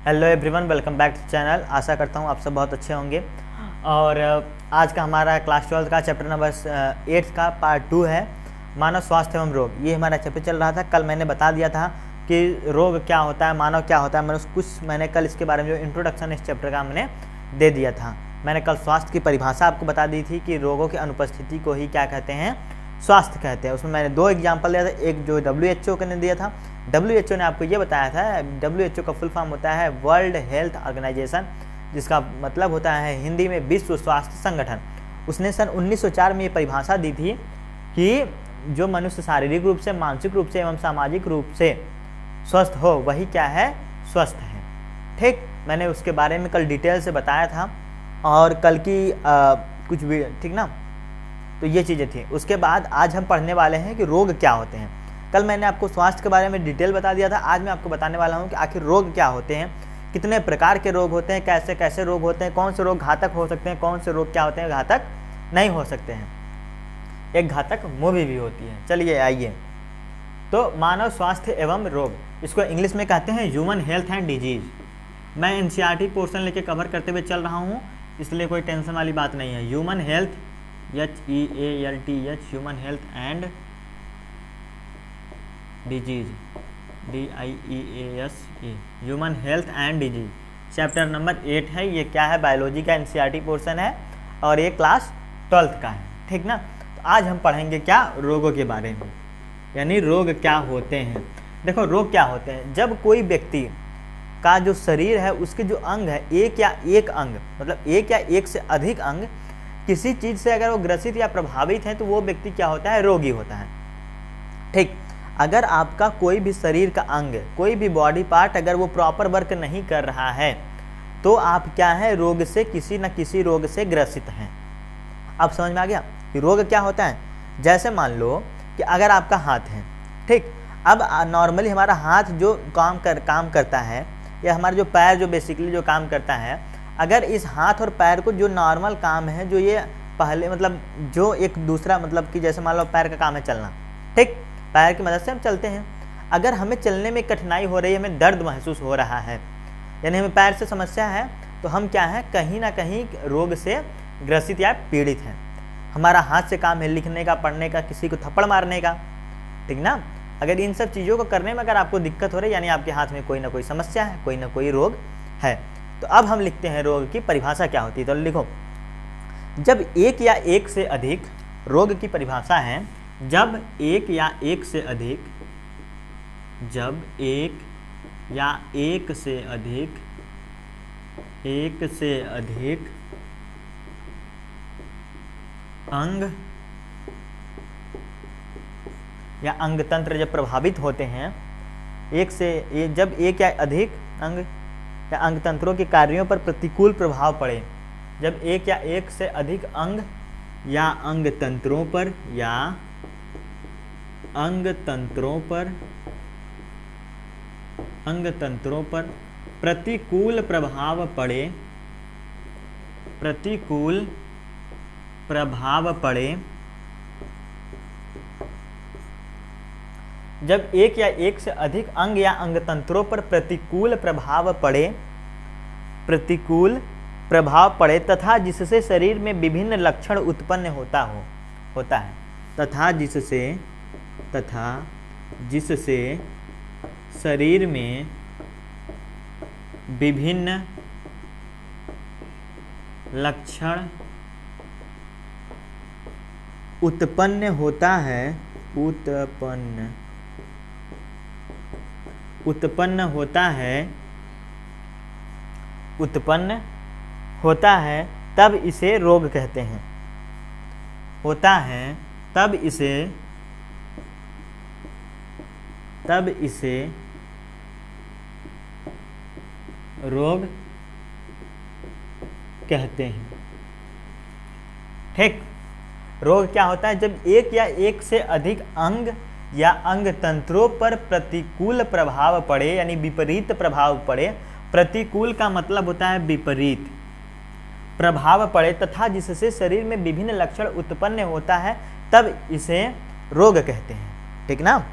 Hello everyone, welcome back to channel. आशा करता हूँ आप सब बहुत अच्छे होंगे। और आज का हमारा क्लास 12 का चैप्टर नंबर 8 का पार्ट 2 है मानव स्वास्थ्य एवं रोग। ये हमारा चैप्टर चल रहा था। कल मैंने बता दिया था कि रोग क्या होता है, मानव क्या होता है। मैंने कल इसके बारे में जो इंट्रोडक्शन इस चैप्टर का मैंने दे दिया था। मैंने कल स्वास्थ्य की परिभाषा आपको बता दी थी कि रोगों की अनुपस्थिति को ही क्या कहते हैं, स्वास्थ्य कहते हैं। उसमें मैंने 2 एग्जाम्पल दिया था। एक जो WHO ने दिया था, WHO ने आपको ये बताया था, WHO का फुल फॉर्म होता है वर्ल्ड हेल्थ ऑर्गेनाइजेशन, जिसका मतलब होता है हिंदी में विश्व स्वास्थ्य संगठन। उसने सन 1904 में ये परिभाषा दी थी कि जो मनुष्य शारीरिक रूप से, मानसिक रूप से एवं सामाजिक रूप से स्वस्थ हो वही क्या है, स्वस्थ है। ठीक, मैंने उसके बारे में कल डिटेल से बताया था और कल की कुछ भी, ठीक ना। तो ये चीज़ें थी। उसके बाद आज हम पढ़ने वाले हैं कि रोग क्या होते हैं। कल मैंने आपको स्वास्थ्य के बारे में डिटेल बता दिया था। आज मैं आपको बताने वाला हूँ कि आखिर रोग क्या होते हैं, कितने प्रकार के रोग होते हैं, कैसे कैसे रोग होते हैं, कौन से रोग घातक हो सकते हैं, कौन से रोग क्या होते हैं घातक नहीं हो सकते हैं। एक घातक मूवी भी होती है। चलिए आइए, तो मानव स्वास्थ्य एवं रोग, इसको इंग्लिश में कहते हैं ह्यूमन हेल्थ एंड डिजीज। मैं NCERT पोर्शन लेके कवर करते हुए चल रहा हूँ, इसलिए कोई टेंशन वाली बात नहीं है। Human health, HEALTH, human health and disease, DIEASE, human health and disease, chapter number 8 है। ये क्या है, बायोलॉजी का NCERT पोर्शन है और ये क्लास 12 का है, ठीक ना। तो आज हम पढ़ेंगे क्या, रोगों के बारे में, यानी रोग क्या होते हैं। देखो रोग क्या होते हैं, जब कोई व्यक्ति का जो शरीर है उसके जो अंग है, एक या एक अंग, मतलब एक या एक से अधिक अंग किसी चीज़ से अगर वो ग्रसित या प्रभावित है तो वो व्यक्ति क्या होता है, रोगी होता है। ठीक, अगर आपका कोई भी शरीर का अंग, कोई भी बॉडी पार्ट अगर वो प्रॉपर वर्क नहीं कर रहा है तो आप क्या है, रोग से, किसी न किसी रोग से ग्रसित हैं। अब समझ में आ गया कि रोग क्या होता है। जैसे मान लो कि अगर आपका हाथ है, ठीक, अब नॉर्मली हमारा हाथ जो काम करता है, या हमारा जो पैर जो बेसिकली जो काम करता है, अगर इस हाथ और पैर को जो नॉर्मल काम है, जो ये पहले मतलब जो एक दूसरा मतलब कि जैसे मान लो पैर का काम है चलना, ठीक, पैर की मदद से हम चलते हैं। अगर हमें चलने में कठिनाई हो रही है, हमें दर्द महसूस हो रहा है, यानी हमें पैर से समस्या है, तो हम क्या है, कहीं ना कहीं रोग से ग्रसित या पीड़ित हैं। हमारा हाथ से काम है लिखने का, पढ़ने का, किसी को थप्पड़ मारने का, ठीक ना। अगर इन सब चीज़ों को करने में अगर आपको दिक्कत हो रही है, यानी आपके हाथ में कोई ना कोई समस्या है, कोई ना कोई रोग है। तो अब हम लिखते हैं रोग की परिभाषा क्या होती है। तो लिखो, जब एक या एक से अधिक, रोग की परिभाषा है जब एक या एक से अधिक, जब एक या एक से अधिक, एक से अधिक अंग या अंग तंत्र जब प्रभावित होते हैं, जब एक या अधिक अंग या अंग तंत्रों के कार्यों पर प्रतिकूल प्रभाव पड़े, जब एक या एक से अधिक अंग या अंग तंत्रों पर, या अंग तंत्रों पर प्रतिकूल प्रभाव पड़े, प्रतिकूल प्रभाव पड़े, जब एक या एक से अधिक अंग या अंग तंत्रों पर प्रतिकूल प्रभाव पड़े, प्रतिकूल प्रभाव पड़े तथा जिससे शरीर में विभिन्न लक्षण उत्पन्न होता है, तथा जिससे शरीर में विभिन्न लक्षण उत्पन्न होता है, उत्पन्न होता है, तब इसे रोग कहते हैं। होता है तब इसे रोग कहते हैं। ठीक, रोग क्या होता है, जब एक या एक से अधिक अंग या अंग तंत्रों पर प्रतिकूल प्रभाव पड़े, यानी विपरीत प्रभाव पड़े। प्रतिकूल का मतलब होता है विपरीत प्रभाव पड़े, तथा जिससे शरीर में विभिन्न लक्षण उत्पन्न होता है, तब इसे रोग कहते हैं। ठीक ना।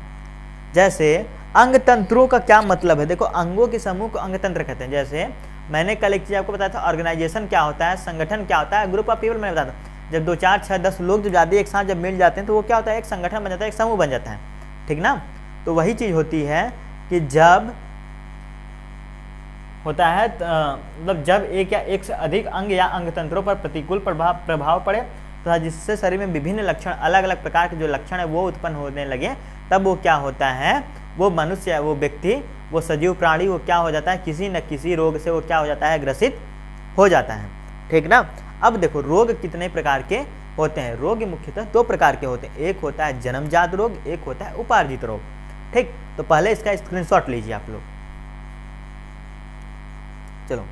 जैसे अंग तंत्रों का क्या मतलब है? देखो, अंगों के समूह को अंग तंत्र कहते हैं। जैसे मैंने कल एक चीज आपको बताया था, ऑर्गेनाइजेशन क्या होता है, संगठन क्या होता है, ग्रुप ऑफ पीपल मैंने बताया था। जब 2 4 6 10 लोग जो ज़्यादा एक साथ जब मिल जाते हैं तो वो क्या होता है, एक संगठन बन जाता है, एक समूह बन जाता है, ठीक ना। तो वही चीज़ होती है कि जब होता है मतलब जब एक या एक से अधिक अंग या अंग तंत्रों पर प्रतिकूल प्रभाव पड़े तो जिससे शरीर में विभिन्न लक्षण, अलग अलग प्रकार के जो लक्षण है वो उत्पन्न होने लगे, तब वो क्या होता है, वो मनुष्य, वो व्यक्ति, वो सजीव प्राणी, वो क्या हो जाता है, किसी न किसी रोग से वो क्या हो जाता है, ग्रसित हो जाता है, ठीक ना। अब देखो, रोग कितने प्रकार के होते हैं? रोग मुख्यतः 2 प्रकार के होते हैं। एक होता है जन्मजात रोग, एक होता है उपार्जित रोग, ठीक। तो पहले इसका स्क्रीनशॉट लीजिए आप लोग। चलो,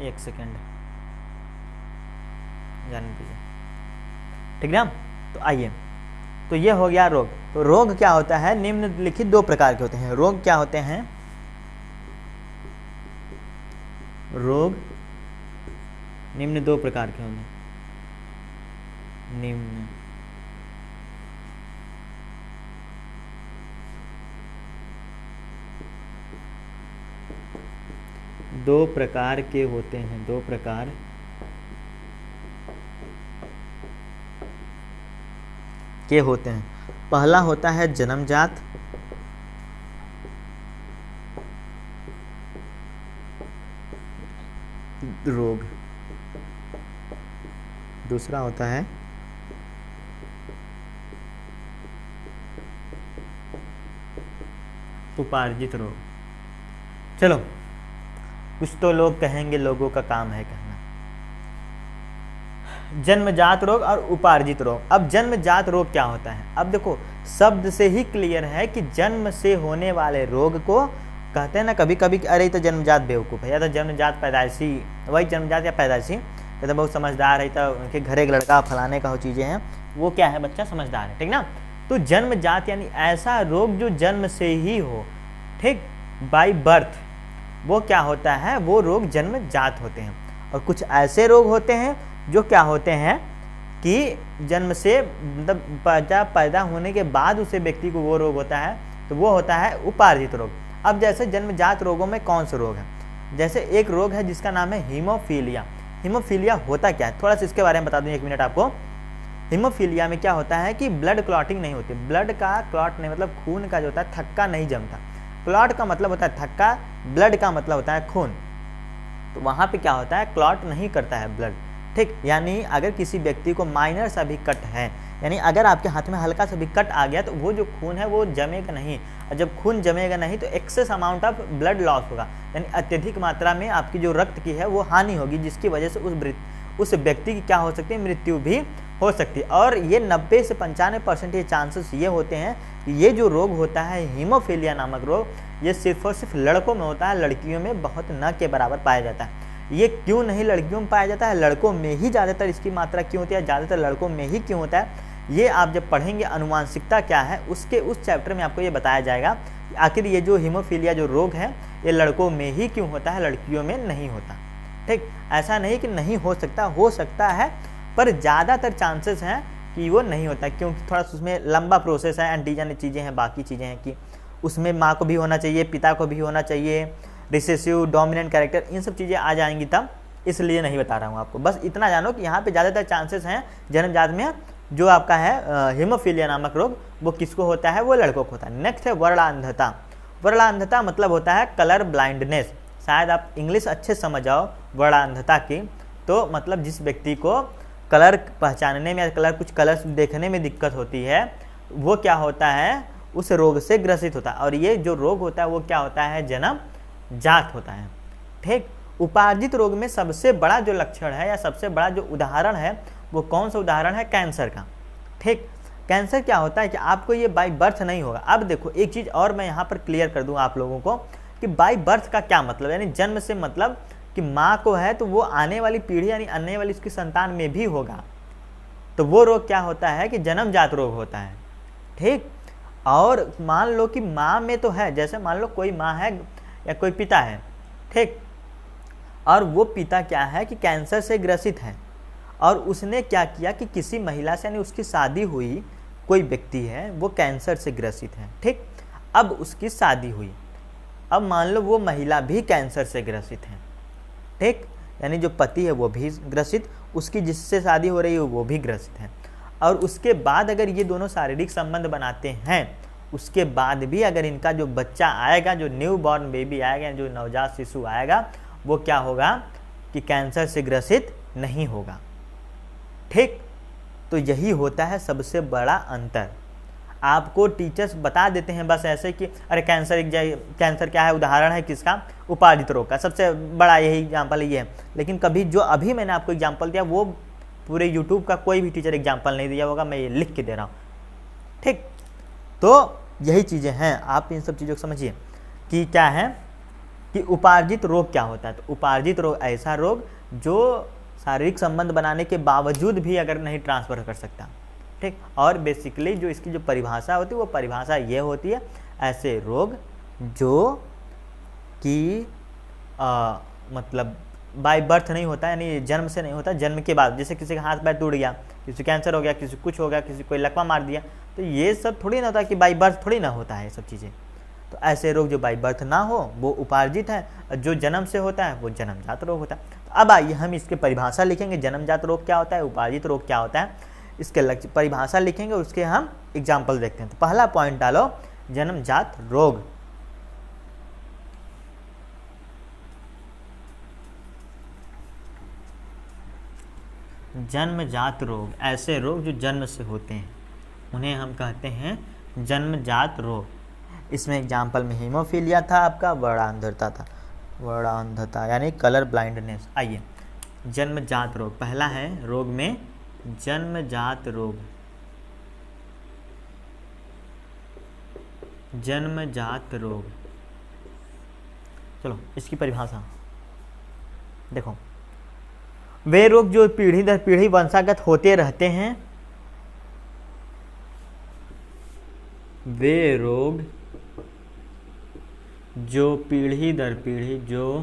एक सेकेंड जाने दीजिए, ठीक ना। तो आइए, तो ये हो गया रोग। तो रोग क्या होता है, निम्नलिखित 2 प्रकार के होते हैं। रोग क्या होते हैं? रोग निम्न 2 प्रकार के होंगे। निम्न 2 प्रकार के होते हैं, 2 प्रकार के होते हैं। पहला होता है जन्मजात रोग, दूसरा होता है उपार्जित रोग। चलो, कुछ तो लोग कहेंगे लोगों का काम है कहना। जन्मजात रोग और उपार्जित रोग। अब जन्मजात रोग क्या होता है? अब देखो, शब्द से ही क्लियर है कि जन्म से होने वाले रोग को कहते हैं ना, कभी कभी अरे तो जन्मजात बेवकूफ़ है, या तो जन्मजात पैदाइशी, वही जन्मजात या पैदाइशी, या तो बहुत समझदार है, तो उनके घर एक लड़का फलाने का हो चीज़ें हैं, वो क्या है, बच्चा समझदार है, ठीक ना। तो जन्मजात यानी ऐसा रोग जो जन्म से ही हो, ठीक, बाय बर्थ, वो क्या होता है, वो रोग जन्मजात होते हैं। और कुछ ऐसे रोग होते हैं जो क्या होते हैं कि जन्म से मतलब पैदा होने के बाद उसे व्यक्ति को वो रोग होता है, तो वो होता है उपार्जित रोग। अब जैसे जन्मजात रोगों में कौन से रोग हैं? जैसे एक रोग है जिसका नाम है हीमोफीलिया। हीमोफीलिया होता क्या है, थोड़ा सा इसके बारे में बता दूं, 1 मिनट आपको। हीमोफीलिया में क्या होता है कि ब्लड क्लॉटिंग नहीं होती। ब्लड का क्लॉट नहीं मतलब खून का जो होता है थक्का नहीं जमता। क्लॉट का मतलब होता है थक्का, ब्लड का मतलब होता है खून। तो वहाँ पे क्या होता है, क्लॉट नहीं करता है ब्लड, ठीक। यानी अगर किसी व्यक्ति को माइनर सा भी कट है, यानी अगर आपके हाथ में हल्का सा भी कट आ गया, तो वो जो खून है वो जमेगा नहीं, और जब खून जमेगा नहीं तो excess amount of blood loss होगा, यानी अत्यधिक मात्रा में आपकी जो रक्त की है वो हानि होगी, जिसकी वजह से उस व्यक्ति की क्या हो सकती है, मृत्यु भी हो सकती है। और ये 90 से 95% ये चांसेस ये होते हैं कि ये जो रोग होता है हीमोफीलिया नामक रोग, ये सिर्फ और सिर्फ लड़कों में होता है, लड़कियों में बहुत न के बराबर पाया जाता है। ये क्यों नहीं लड़कियों में पाया जाता है, लड़कों में ही ज़्यादातर इसकी मात्रा क्यों होती है, ज़्यादातर लड़कों में ही क्यों होता है, ये आप जब पढ़ेंगे अनुवांशिकता क्या है उसके उस चैप्टर में आपको ये बताया जाएगा कि आखिर ये जो हीमोफीलिया जो रोग है ये लड़कों में ही क्यों होता है, लड़कियों में नहीं होता, ठीक। ऐसा नहीं कि नहीं हो सकता है, पर ज़्यादातर चांसेस हैं कि वो नहीं होता, क्योंकि थोड़ा सा उसमें लंबा प्रोसेस है, एंटीजन चीज़ें हैं, बाकी चीज़ें हैं कि उसमें माँ को भी होना चाहिए, पिता को भी होना चाहिए, रिसेसिव डोमिनेंट कैरेक्टर, इन सब चीज़ें आ जाएंगी तब, इसलिए नहीं बता रहा हूँ आपको। बस इतना जानो कि यहाँ पे ज़्यादातर चांसेस हैं जन्मजात में जो आपका है हीमोफीलिया नामक रोग, वो किसको होता है, वो लड़कों को होता है। नेक्स्ट है वर्णांधता। वर्णांधता मतलब होता है कलर ब्लाइंडनेस। शायद आप इंग्लिश अच्छे समझ आओ वर्णांधता की, तो मतलब जिस व्यक्ति को कलर पहचानने में या कुछ कलर्स देखने में दिक्कत होती है, वो क्या होता है, उस रोग से ग्रसित होता है। और ये जो रोग होता है वो क्या होता है, जन्मजात होता है, ठीक। उपार्जित रोग में सबसे बड़ा जो लक्षण है या सबसे बड़ा जो उदाहरण है वो कौन सा उदाहरण है, कैंसर का, ठीक। कैंसर क्या होता है कि आपको ये बाय बर्थ नहीं होगा। अब देखो एक चीज़ और मैं यहाँ पर क्लियर कर दूँ आप लोगों को कि बाय बर्थ का क्या मतलब, यानी जन्म से मतलब कि माँ को है तो वो आने वाली पीढ़ी यानी आने वाली उसकी संतान में भी होगा, तो वो रोग क्या होता है कि जन्मजात रोग होता है, ठीक। और मान लो कि माँ में तो है, जैसे मान लो कोई माँ है या कोई पिता है, ठीक, और वो पिता क्या है कि कैंसर से ग्रसित है, और उसने क्या किया कि किसी महिला से, यानी उसकी शादी हुई, कोई व्यक्ति है वो कैंसर से ग्रसित है, ठीक। अब उसकी शादी हुई, अब मान लो वो महिला भी कैंसर से ग्रसित है, ठीक, यानी जो पति है वो भी ग्रसित, उसकी जिससे शादी हो रही है वो भी ग्रसित है। और उसके बाद अगर ये दोनों शारीरिक संबंध बनाते हैं, उसके बाद भी अगर इनका जो बच्चा आएगा, जो न्यू बॉर्न बेबी आएगा, जो नवजात शिशु आएगा, वो क्या होगा कि कैंसर से ग्रसित नहीं होगा, ठीक। तो यही होता है सबसे बड़ा अंतर। आपको टीचर्स बता देते हैं बस ऐसे कि अरे कैंसर क्या है, उदाहरण है किसका, उपार्जित रोग का, सबसे बड़ा यही एग्जाम्पल ये है। लेकिन कभी जो अभी मैंने आपको एग्जाम्पल दिया वो पूरे यूट्यूब का कोई भी टीचर एग्जाम्पल नहीं दिया होगा, मैं ये लिख के दे रहा हूँ, ठीक। तो यही चीज़ें हैं, आप इन सब चीज़ों को समझिए कि क्या है कि उपार्जित रोग क्या होता है। तो उपार्जित रोग ऐसा रोग जो शारीरिक संबंध बनाने के बावजूद भी अगर नहीं ट्रांसफ़र कर सकता, ठीक। और बेसिकली जो इसकी जो परिभाषा होती है वो परिभाषा ये होती है, ऐसे रोग जो कि मतलब बाय बर्थ नहीं होता, यानी जन्म से नहीं होता, जन्म के बाद, जैसे किसी का हाथ पैर टूट गया, किसी कैंसर हो गया, किसी कुछ हो गया, किसी कोई लकवा मार दिया, तो ये सब थोड़ी ना होता कि बाय बर्थ थोड़ी ना होता है ये सब चीज़ें। तो ऐसे रोग जो बाय बर्थ ना हो वो उपार्जित है, जो जन्म से होता है वो जन्मजात रोग होता है। तो अब आइए हम इसके परिभाषा लिखेंगे, जन्मजात रोग क्या होता है, उपार्जित रोग क्या होता है, इसके परिभाषा लिखेंगे, उसके हम एग्जाम्पल देखते हैं। तो पहला पॉइंट डालो, जन्मजात रोग। जन्मजात रोग, ऐसे रोग जो जन्म से होते हैं उन्हें हम कहते हैं जन्मजात रोग। इसमें एग्जाम्पल में हीमोफीलिया था, आपका वर्णांधता था, वर्णांधता यानी कलर ब्लाइंडनेस। आइए जन्मजात रोग, पहला है रोग में जन्मजात रोग, जन्मजात रोग। चलो इसकी परिभाषा देखो, वे रोग जो पीढ़ी दर पीढ़ी वंशागत होते रहते हैं, वे रोग जो पीढ़ी दर पीढ़ी, जो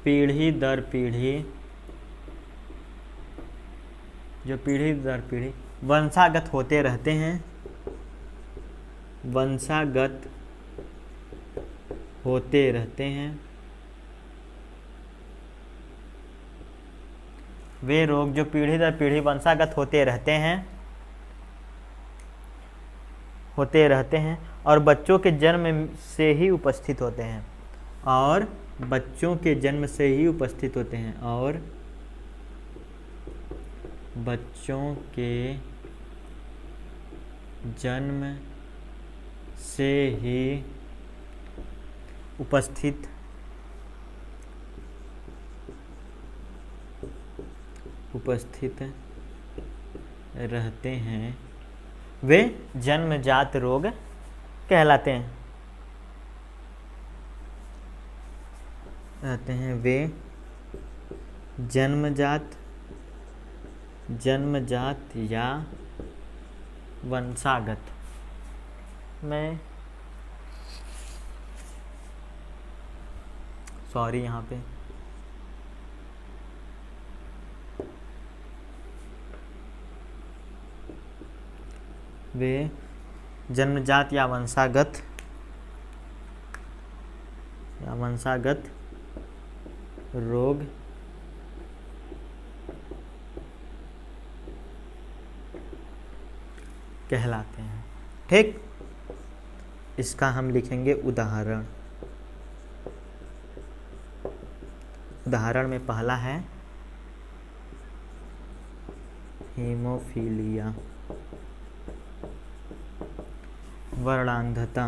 पीढ़ी दर पीढ़ी, जो पीढ़ी दर पीढ़ी वंशागत होते रहते हैं, वंशागत होते रहते हैं, वे रोग जो पीढ़ी दर पीढ़ी वंशागत होते रहते हैं और बच्चों के जन्म से ही उपस्थित होते हैं, और बच्चों के जन्म से ही उपस्थित होते हैं, और बच्चों के जन्म से ही उपस्थित रहते हैं, वे जन्मजात रोग कहलाते हैं। वे जन्मजात या वंशागत, मैं सॉरी यहाँ पे वे जन्मजात या वंशागत रोग कहलाते हैं, ठीक। इसका हम लिखेंगे उदाहरण। उदाहरण में पहला है हीमोफीलिया, वर्णांधता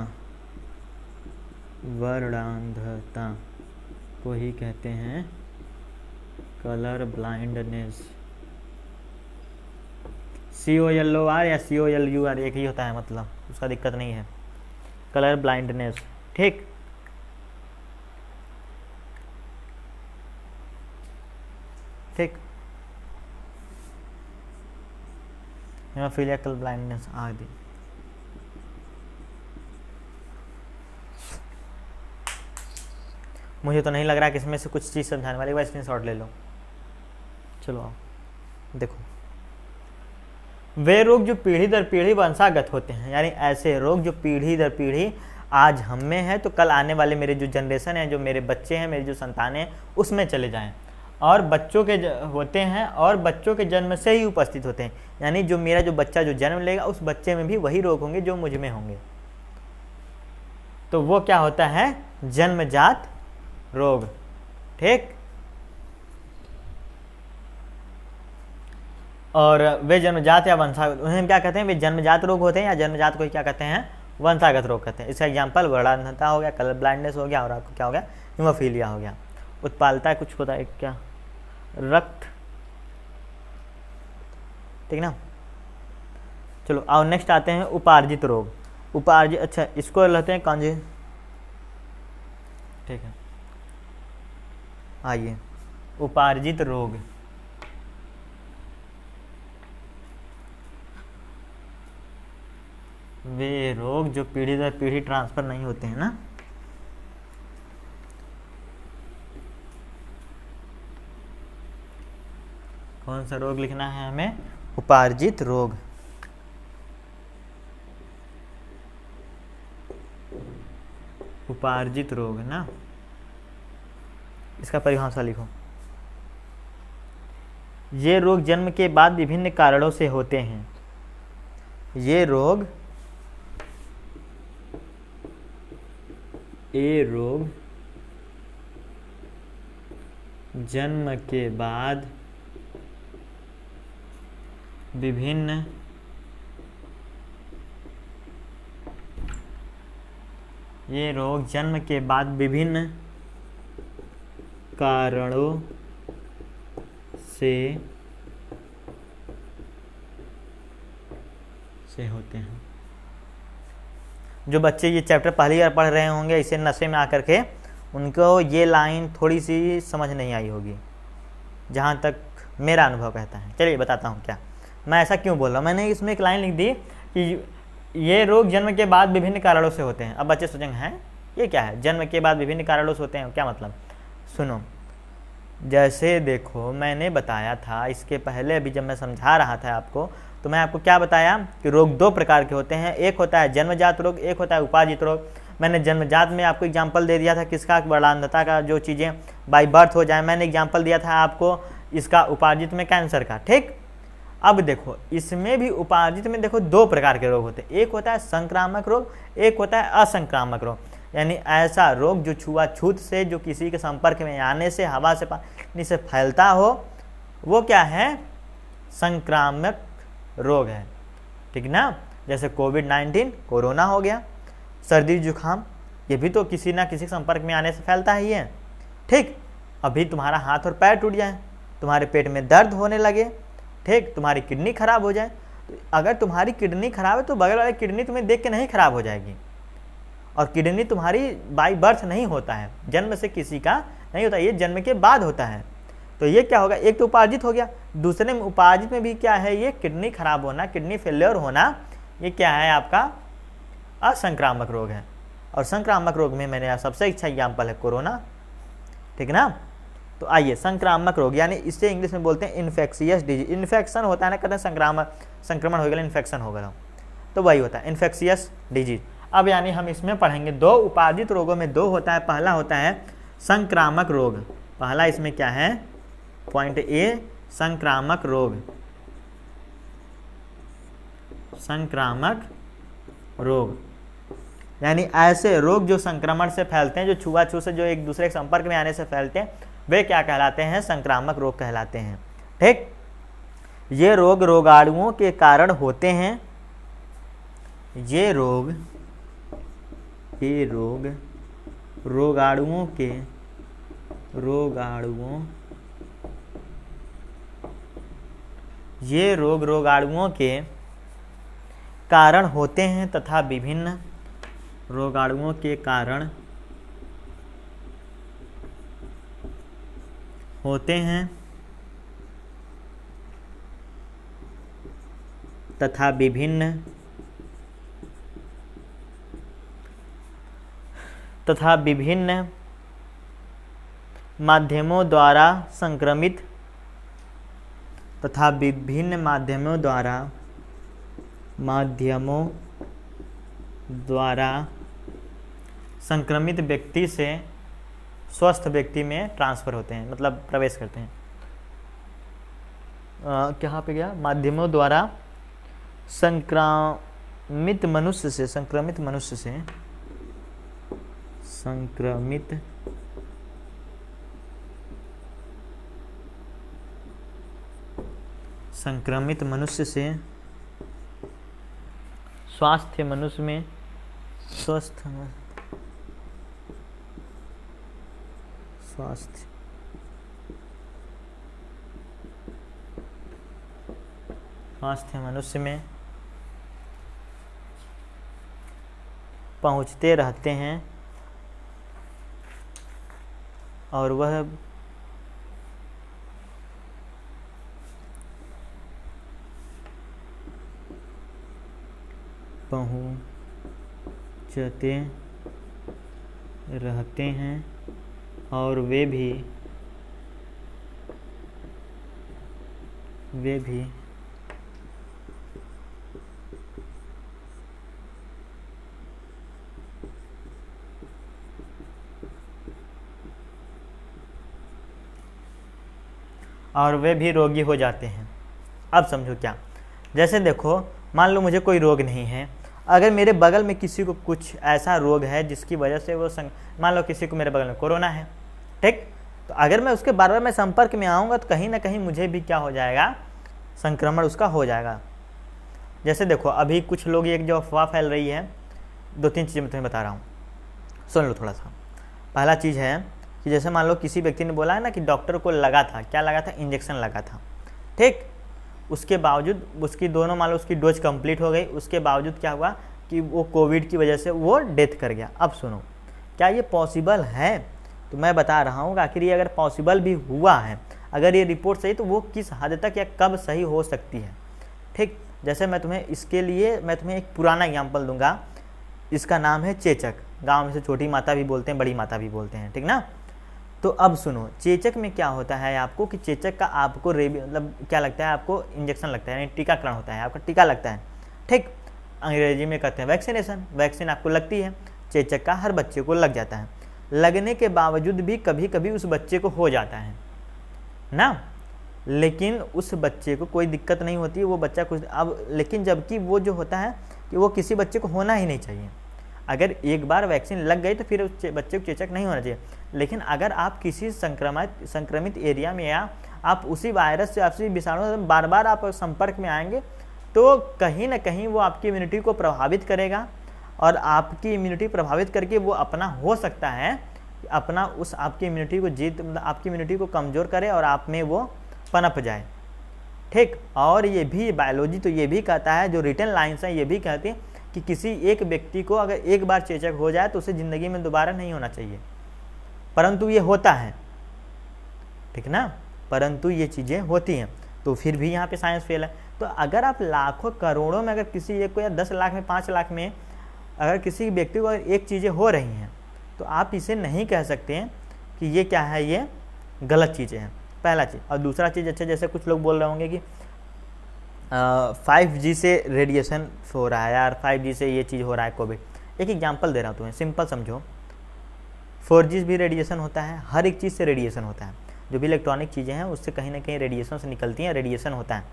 को ही कहते हैं कलर ब्लाइंडनेस। COLOR या COLUR एक ही होता है, मतलब उसका दिक्कत नहीं है, कलर ब्लाइंडनेस, ठीक। ठीक, हीमोफीलिया कलर ब्लाइंडनेस आदि। मुझे तो नहीं लग रहा कि इसमें से कुछ चीज़ समझाने वाली, स्क्रीनशॉट ले लो। चलो आओ देखो, वे रोग जो पीढ़ी दर पीढ़ी वंशागत होते हैं, यानी ऐसे रोग जो पीढ़ी दर पीढ़ी आज हम में है तो कल आने वाले मेरे जो जनरेशन है, जो मेरे बच्चे हैं, मेरी जो संतानें हैं, उसमें चले जाएं, और बच्चों के होते हैं और बच्चों के जन्म से ही उपस्थित होते हैं, यानी जो मेरा जो बच्चा जो जन्म लेगा उस बच्चे में भी वही रोग होंगे जो मुझ में होंगे। तो वो क्या होता है, जन्मजात रोग। ठीक, और वे जन्मजात या वंशागत, उन्हें क्या कहते हैं, वे जन्मजात रोग होते हैं या जन्मजात को क्या कहते हैं, वंशागत रोग कहते हैं। इसका एग्जाम्पल वर्णांधता हो गया, कलर ब्लाइंडनेस हो गया, और आपको क्या हो गया, हीमोफीलिया हो गया। उत्पालता कुछ होता है क्या, रक्त, ठीक ना। चलो और नेक्स्ट आते हैं उपार्जित रोग। उपार्जित, अच्छा इसको लेते हैं कांजे, ठीक है। आइए, उपार्जित रोग, वे रोग जो पीढ़ी दर पीढ़ी ट्रांसफर नहीं होते हैं ना। कौन सा रोग लिखना है हमें, उपार्जित रोग। उपार्जित रोग ना, इसका परिभाषा लिखो। ये रोग जन्म के बाद विभिन्न कारणों से होते हैं। ये रोग जन्म के बाद विभिन्न कारणों से होते हैं। जो बच्चे ये चैप्टर पहली बार पढ़ रहे होंगे इसे नशे में आकर के, उनको ये लाइन थोड़ी सी समझ नहीं आई होगी, जहाँ तक मेरा अनुभव कहता है। चलिए बताता हूँ क्या मैं ऐसा क्यों बोल रहा हूँ। मैंने इसमें एक लाइन लिख दी कि ये रोग जन्म के बाद विभिन्न कारणों से होते हैं। अब बच्चे सोचेंगे हैं ये क्या है, जन्म के बाद विभिन्न कारणों से होते हैं, क्या मतलब। सुनो, जैसे देखो मैंने बताया था इसके पहले, अभी जब मैं समझा रहा था आपको, तो मैं आपको क्या बताया कि रोग दो प्रकार के होते हैं, एक होता है जन्मजात रोग, एक होता है उपार्जित रोग। मैंने जन्मजात में आपको एग्जाम्पल दे दिया था किसका, वर्णांधता का, जो चीज़ें बाय बर्थ हो जाए। मैंने एग्जाम्पल दिया था आपको इसका उपार्जित में कैंसर का। ठीक, अब देखो इसमें भी उपार्जित में देखो दो प्रकार के रोग होते हैं, एक होता है संक्रामक रोग, एक होता है असंक्रामक रोग। यानी ऐसा रोग जो छुआछूत से, जो किसी के संपर्क में आने से, हवा से, पानी से फैलता हो, वो क्या है, संक्रामक रोग है। ठीक ना, जैसे कोविड-19 कोरोना हो गया, सर्दी जुकाम, ये भी तो किसी ना किसी संपर्क में आने से फैलता ही है। ठीक, अभी तुम्हारा हाथ और पैर टूट जाए, तुम्हारे पेट में दर्द होने लगे, ठीक, तुम्हारी किडनी खराब हो जाए, तो अगर तुम्हारी किडनी खराब है तो बगल वाली किडनी तुम्हें देख के नहीं खराब हो जाएगी। और किडनी तुम्हारी बाय बर्थ नहीं होता है, जन्म से किसी का नहीं होता, ये जन्म के बाद होता है। तो ये क्या होगा, एक तो उपार्जित हो गया, दूसरे में उपार्जित में भी क्या है, ये किडनी खराब होना, किडनी फेलियर होना, ये क्या है आपका असंक्रामक रोग है। और संक्रामक रोग में मैंने सबसे अच्छा एग्जाम्पल है कोरोना। ठीक ना, तो आइए संक्रामक रोग, यानी इससे इंग्लिश में बोलते हैं इन्फेक्शियस डिजीज। इन्फेक्शन होता है ना, कहते हैं संक्रमण हो गया, इन्फेक्शन हो गया, तो वही होता है इन्फेक्शियस डिजीज। अब यानी हम इसमें पढ़ेंगे दो उपार्जित रोगों में दो होता है, पहला होता है संक्रामक रोग। पहला इसमें क्या है, पॉइंट ए, संक्रामक रोग। संक्रामक रोग यानी ऐसे रोग जो संक्रमण से फैलते हैं, जो छुआछूत से, जो एक दूसरे के संपर्क में आने से फैलते हैं, वे क्या कहलाते हैं, संक्रामक रोग कहलाते हैं। ठीक, ये रोग रोगाणुओं के कारण होते हैं। ये रोग रोगाणुओं के कारण होते हैं तथा विभिन्न रोगाणुओं के कारण होते हैं तथा विभिन्न माध्यमों द्वारा संक्रमित तथा विभिन्न माध्यमों द्वारा संक्रमित व्यक्ति से स्वस्थ व्यक्ति में ट्रांसफ़र होते हैं, मतलब प्रवेश करते हैं। कहाँ पे गया? माध्यमों द्वारा संक्रमित मनुष्य से संक्रमित मनुष्य से स्वास्थ्य मनुष्य में स्वास्थ्य मनुष्य में पहुँचते रहते हैं और वह पहुँचते रहते हैं और वे भी रोगी हो जाते हैं। अब समझो क्या, जैसे देखो मान लो मुझे कोई रोग नहीं है, अगर मेरे बगल में किसी को कुछ ऐसा रोग है जिसकी वजह से वो मान लो किसी को मेरे बगल में कोरोना है, ठीक, तो अगर मैं उसके बार बार मैं संपर्क में आऊँगा तो कहीं ना कहीं मुझे भी क्या हो जाएगा, संक्रमण उसका हो जाएगा। जैसे देखो अभी कुछ लोग एक जो अफवाह फैल रही है, 2-3 चीज़ें मैं तुम्हें बता रहा हूँ, सुन लो थोड़ा सा। पहला चीज़ है कि जैसे मान लो किसी व्यक्ति ने बोला है ना कि डॉक्टर को लगा था, क्या लगा था? इंजेक्शन लगा था, ठीक, उसके बावजूद उसकी दोनों मान लो उसकी डोज कंप्लीट हो गई, उसके बावजूद क्या हुआ कि वो कोविड की वजह से वो डेथ कर गया। अब सुनो, क्या ये पॉसिबल है? तो मैं बता रहा हूँ आखिर ये अगर पॉसिबल भी हुआ है, अगर ये रिपोर्ट सही, तो वो किस हद तक या कब सही हो सकती है, ठीक। जैसे मैं तुम्हें एक पुराना एग्जाम्पल दूंगा, इसका नाम है चेचक। गाँव में से छोटी माता भी बोलते हैं, बड़ी माता भी बोलते हैं, ठीक ना। तो अब सुनो, चेचक में क्या होता है आपको कि चेचक का आपको मतलब क्या लगता है, आपको इंजेक्शन लगता है, यानी टीकाकरण होता है, आपका टीका लगता है, ठीक। अंग्रेजी में कहते हैं वैक्सीनेशन। वैक्सीन आपको लगती है, चेचक का हर बच्चे को लग जाता है। लगने के बावजूद भी कभी कभी उस बच्चे को हो जाता है ना, लेकिन उस बच्चे को कोई दिक्कत नहीं होती, वो बच्चा कुछ अब, लेकिन जबकि वो जो होता है कि वो किसी बच्चे को होना ही नहीं चाहिए। अगर एक बार वैक्सीन लग गई तो फिर उस बच्चे को चेचक नहीं होना चाहिए। लेकिन अगर आप किसी संक्रमित एरिया में या आप उसी वायरस से, आपसी विषाणु से बार बार आप संपर्क में आएंगे तो कहीं ना कहीं वो आपकी इम्यूनिटी को प्रभावित करेगा, और आपकी इम्यूनिटी प्रभावित करके वो अपना हो सकता है अपना उस आपकी इम्यूनिटी को आपकी इम्यूनिटी को कमज़ोर करे और आप में वो पनप जाए, ठीक। और ये भी बायोलॉजी तो ये भी कहता है, जो रिटन लाइन्स हैं ये भी कहती हैं कि किसी एक व्यक्ति को अगर एक बार चेचक हो जाए तो उसे ज़िंदगी में दोबारा नहीं होना चाहिए, परंतु ये होता है, ठीक ना, परंतु ये चीज़ें होती हैं। तो फिर भी यहाँ पे साइंस फेल है। तो अगर आप लाखों करोड़ों में अगर किसी एक को या 10 लाख में 5 लाख में अगर किसी व्यक्ति को एक चीज़ें हो रही हैं तो आप इसे नहीं कह सकते हैं कि ये क्या है, ये गलत चीज़ें हैं, पहला चीज़। और दूसरा चीज़, अच्छा जैसे कुछ लोग बोल रहे होंगे कि 5G से रेडिएशन हो रहा है यार, 5G से ये चीज़ हो रहा है कोविड। एक एग्जांपल दे रहा हूँ तुम्हें, सिंपल समझो। 4G भी रेडिएशन होता है, हर एक चीज़ से रेडिएशन होता है। जो भी इलेक्ट्रॉनिक चीज़ें हैं उससे कहीं ना कहीं रेडिएशन से निकलती हैं, रेडिएशन होता है,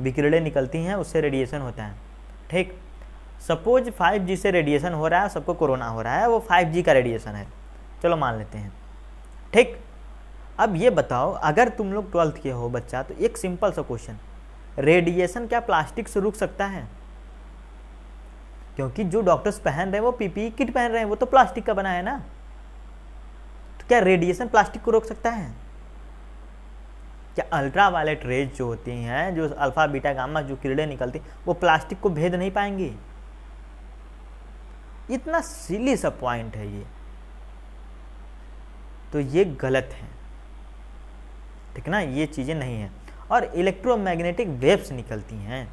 विकिरणें निकलती हैं, उससे रेडिएशन होता है, ठीक। सपोज 5G से रेडिएशन हो रहा है, सबको कोरोना हो रहा है, वो 5G का रेडिएशन है, चलो मान लेते हैं, ठीक। अब ये बताओ, अगर तुम लोग 12th के हो बच्चा, तो एक सिंपल सा क्वेश्चन, रेडिएशन क्या प्लास्टिक से रुक सकता है? क्योंकि जो डॉक्टर्स पहन रहे हैं वो पीपीई किट पहन रहे हैं, वो तो प्लास्टिक का बना है ना। तो क्या रेडिएशन प्लास्टिक को रोक सकता है? क्या अल्ट्रा वायलेट रेज जो होती हैं, जो अल्फा बीटा गामा जो किरणें निकलती, वो प्लास्टिक को भेद नहीं पाएंगी? इतना सिली सा पॉइंट है ये, तो ये गलत है, ठीक ना, ये चीज़ें नहीं है। और इलेक्ट्रोमैग्नेटिक वेव्स निकलती हैं,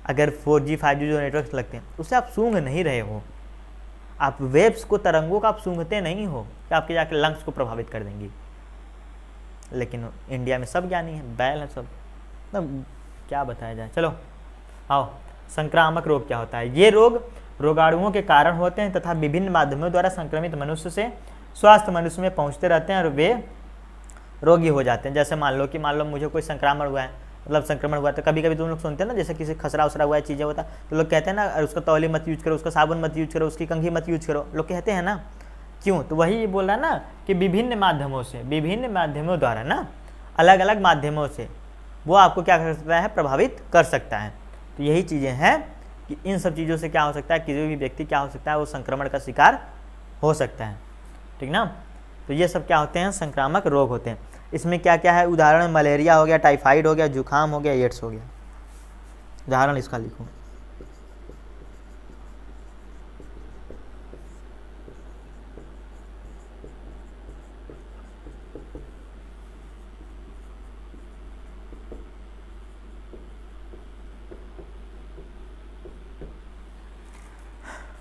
अगर 4G 5G जो नेटवर्क लगते हैं उससे आप सूंघ नहीं रहे हो, आप वेव्स को, तरंगों का आप सूंघते नहीं हो कि आपके जाके लंग्स को प्रभावित कर देंगी। लेकिन इंडिया में सब ज्ञानी है, बैल है सब, मतलब क्या बताया जाए, चलो आओ। संक्रामक रोग क्या होता है? ये रोग रोगाणुओं के कारण होते हैं तथा विभिन्न माध्यमों द्वारा संक्रमित मनुष्य से स्वास्थ्य मनुष्य में पहुंचते रहते हैं और वे रोगी हो जाते हैं। जैसे मान लो मुझे कोई संक्रमण हुआ है, मतलब संक्रमण हुआ है, तो कभी कभी तुम लोग सुनते हैं ना, जैसे किसी खसरा उसरा हुआ है, चीज़ें होता है, तो लोग कहते हैं ना उसका तौली मत यूज करो, उसका साबुन मत यूज करो, उसकी कंघी मत यूज करो, लोग कहते हैं ना। क्यों? तो वही बोल रहा ना कि विभिन्न माध्यमों द्वारा ना, अलग अलग माध्यमों से वो आपको क्या कर सकता है? प्रभावित कर सकता है। तो यही चीज़ें हैं कि इन सब चीज़ों से क्या हो सकता है, किसी भी व्यक्ति क्या हो सकता है, वो संक्रमण का शिकार हो सकता है, ठीक ना। तो ये सब क्या होते हैं? संक्रामक रोग होते हैं। इसमें क्या क्या है? उदाहरण मलेरिया हो गया, टाइफाइड हो गया, जुकाम हो गया, एड्स हो गया। उदाहरण इसका लिखो।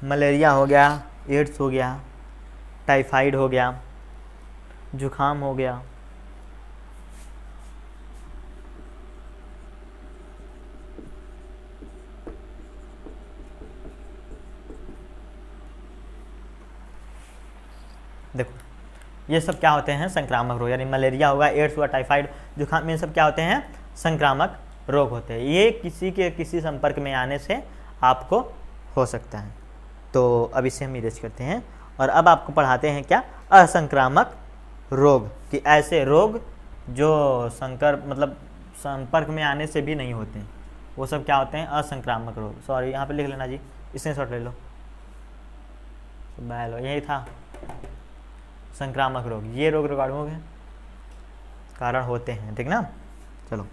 मलेरिया हो गया, एड्स हो गया, टाइफाइड हो गया, जुकाम हो गया, देखो ये सब क्या होते हैं? संक्रामक रोग। यानी मलेरिया होगा, एड्स हुआ, टाइफाइड, जुकाम, ये सब क्या होते हैं? संक्रामक रोग होते हैं। ये किसी संपर्क में आने से आपको हो सकता है। तो अब इसे हम इरेज करते हैं और अब आपको पढ़ाते हैं क्या? असंक्रामक रोग, कि ऐसे रोग जो मतलब संपर्क में आने से भी नहीं होते हैं, वो सब क्या होते हैं? असंक्रामक रोग। सॉरी, यहाँ पे लिख लेना जी, स्क्रीनशॉट ले लो, लो, यही था संक्रामक रोग। ये रोग रोगाणुओं के कारण होते हैं, ठीक ना। चलो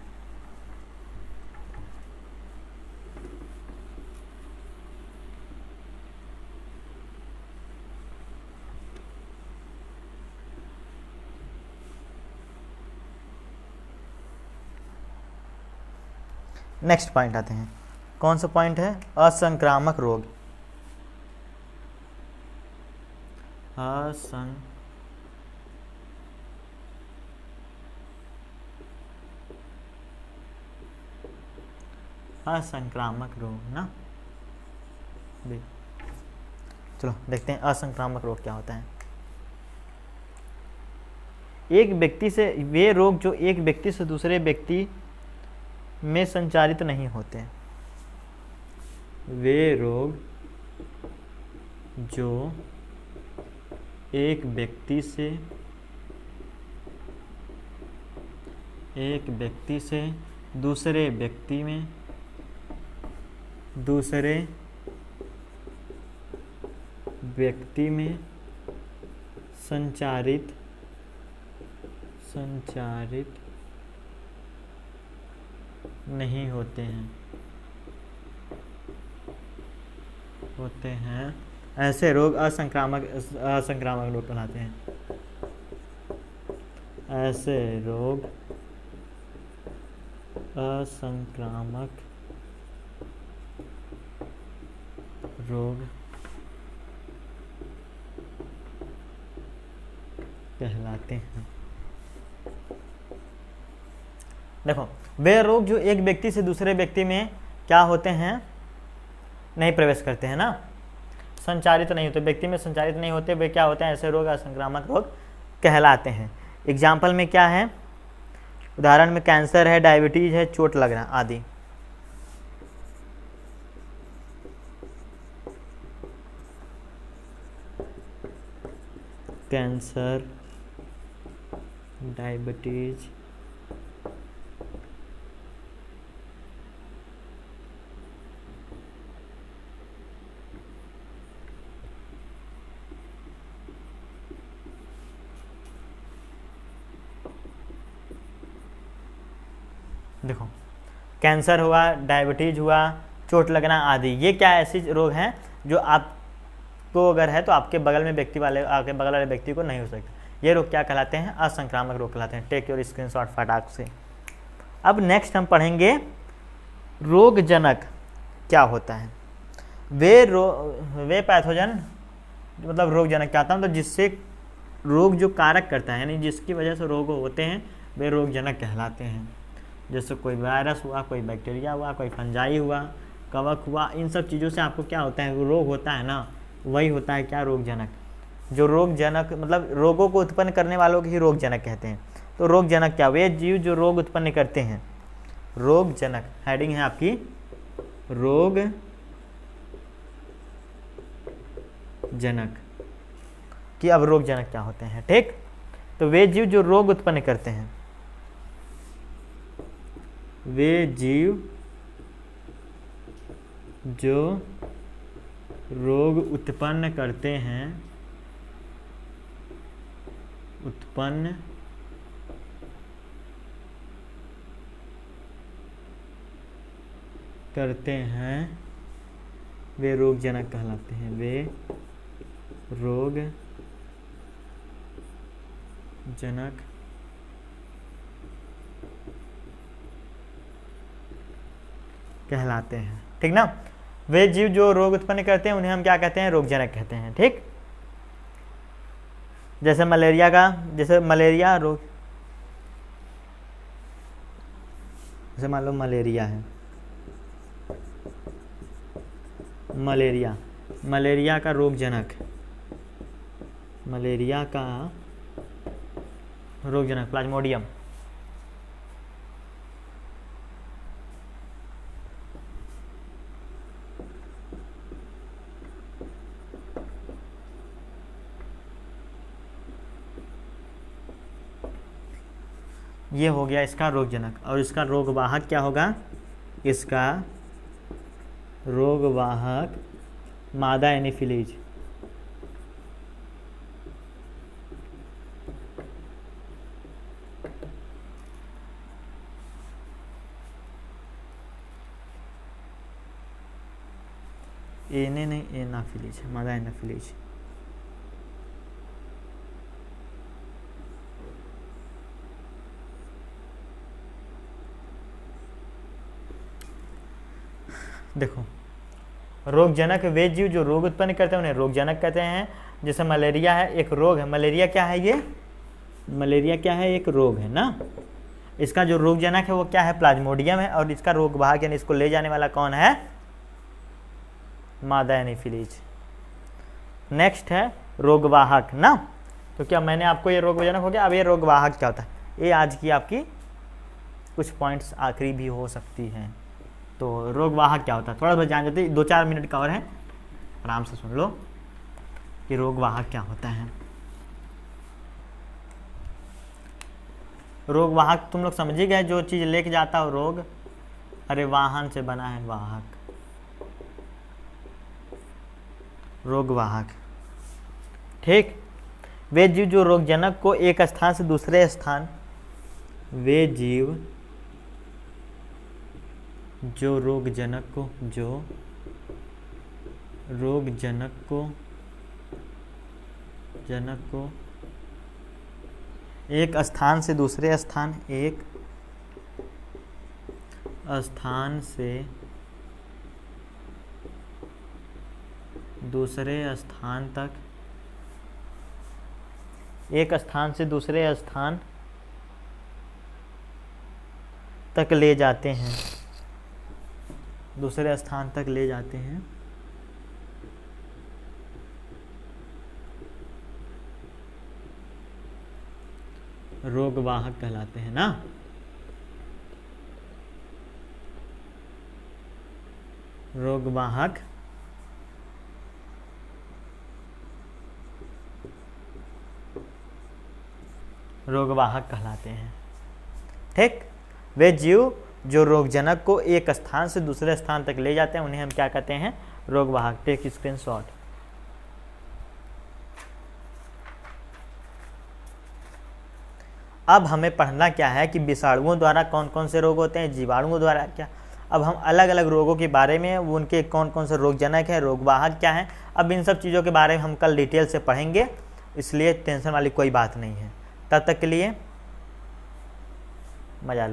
नेक्स्ट पॉइंट आते हैं। कौन सा पॉइंट है? असंक्रामक रोग। असंक्रामक रोग ना। चलो देखते हैं असंक्रामक रोग क्या होता है। वे रोग जो एक व्यक्ति से दूसरे व्यक्ति में संचारित नहीं होते। वे रोग जो एक व्यक्ति से दूसरे व्यक्ति में संचारित नहीं होते हैं, ऐसे रोग असंक्रामक रोग कहलाते हैं। ऐसे रोग असंक्रामक रोग कहलाते हैं। देखो, वे रोग जो एक व्यक्ति से दूसरे व्यक्ति में क्या होते हैं? नहीं प्रवेश करते हैं ना, संचारित नहीं होते, व्यक्ति में संचारित नहीं होते, वे क्या होते हैं? ऐसे रोग असंक्रामक रोग कहलाते हैं। एग्जाम्पल में क्या है? उदाहरण में कैंसर है, डायबिटीज है, चोट लगना आदि। कैंसर, डायबिटीज, देखो कैंसर हुआ, डायबिटीज हुआ, चोट लगना आदि, ये क्या ऐसे रोग हैं जो आपको अगर है तो आपके बगल में आपके बगल वाले व्यक्ति को नहीं हो सकता। ये रोग क्या कहलाते हैं? असंक्रामक रोग कहलाते हैं। टेक योर स्क्रीनशॉट फटाक से। अब नेक्स्ट हम पढ़ेंगे रोगजनक क्या होता है। वे पैथोजन, मतलब रोगजनक क्या होता है? मतलब जिससे रोग जो कारक करता है, यानी जिसकी वजह से रोग होते हैं, वे रोगजनक कहलाते हैं। जैसे कोई वायरस हुआ, कोई बैक्टीरिया हुआ, कोई फंजाई हुआ, कवक हुआ, इन सब चीज़ों से आपको क्या होता है, रोग होता है ना, वही होता है क्या, रोगजनक। जो रोगजनक मतलब रोगों को उत्पन्न करने वालों को ही रोगजनक कहते हैं। तो रोगजनक क्या, वे जीव जो रोग उत्पन्न करते हैं, रोगजनक। हेडिंग है आपकी रोग जनक कि अब रोगजनक क्या होते हैं। ठीक, तो वे जीव जो रोग उत्पन्न करते हैं, वे जीव जो रोग उत्पन्न करते हैं, उत्पन्न करते हैं, वे रोगजनक कहलाते हैं। वे रोग जनक कहलाते हैं। ठीक ना, वे जीव जो रोग उत्पन्न करते हैं उन्हें हम क्या कहते हैं, रोगजनक कहते हैं। ठीक, जैसे मलेरिया का, जैसे मलेरिया रोग, जैसे मान लो मलेरिया है, मलेरिया का रोगजनक, मलेरिया का रोगजनक प्लाज्मोडियम। ये हो गया इसका रोगजनक। और इसका रोगवाहक क्या होगा, इसका रोगवाहक मादा एनीफिलीज। एने नहीं, एनाफिलीज, मादा एनाफिलीज। देखो, रोगजनक वे जीव जो रोग उत्पन्न करते हैं उन्हें रोगजनक कहते हैं। जैसे मलेरिया है, एक रोग है। मलेरिया क्या है, ये मलेरिया क्या है, एक रोग है ना। इसका जो रोगजनक है वो क्या है, प्लाज्मोडियम है। और इसका रोगवाहक यानी इसको ले जाने वाला कौन है, मादा एनीफिलीज। नेक्स्ट है रोगवाहक ना। तो क्या मैंने आपको ये रोगजनक हो गया, अब ये रोगवाहक क्या होता है, ये आज की आपकी कुछ पॉइंट्स आखिरी भी हो सकती हैं। तो रोगवाहक क्या होता है थोड़ा सा जान जाते, 2-4 मिनट का और है, आराम से सुन लो कि रोगवाहक क्या होता है। रोगवाहक तुम लोग समझ ही गए, जो चीज़ लेके जाता हो रोग, अरे वाहन से बना है वाहक, रोगवाहक। ठीक, वे जीव जो रोगजनक को एक स्थान से दूसरे स्थान, वे जीव जो रोगजनक को, जो रोगजनक को, जनक को एक स्थान से दूसरे स्थान, एक स्थान से दूसरे स्थान तक, एक स्थान से दूसरे स्थान तक ले जाते हैं, दूसरे स्थान तक ले जाते हैं, रोगवाहक कहलाते हैं ना। रोगवाहक रोगवाहक कहलाते हैं। ठीक, वे जीव जो रोगजनक को एक स्थान से दूसरे स्थान तक ले जाते हैं उन्हें हम क्या कहते हैं, रोगवाहक। Take screenshot. अब हमें पढ़ना क्या है कि विषाणुओं द्वारा कौन कौन से रोग होते हैं, जीवाणुओं द्वारा क्या। अब हम अलग अलग रोगों के बारे में, वो उनके कौन कौन से रोगजनक है, रोगवाहक क्या है, अब इन सब चीज़ों के बारे में हम कल डिटेल से पढ़ेंगे, इसलिए टेंशन वाली कोई बात नहीं है। तब तक के लिए मजा लो।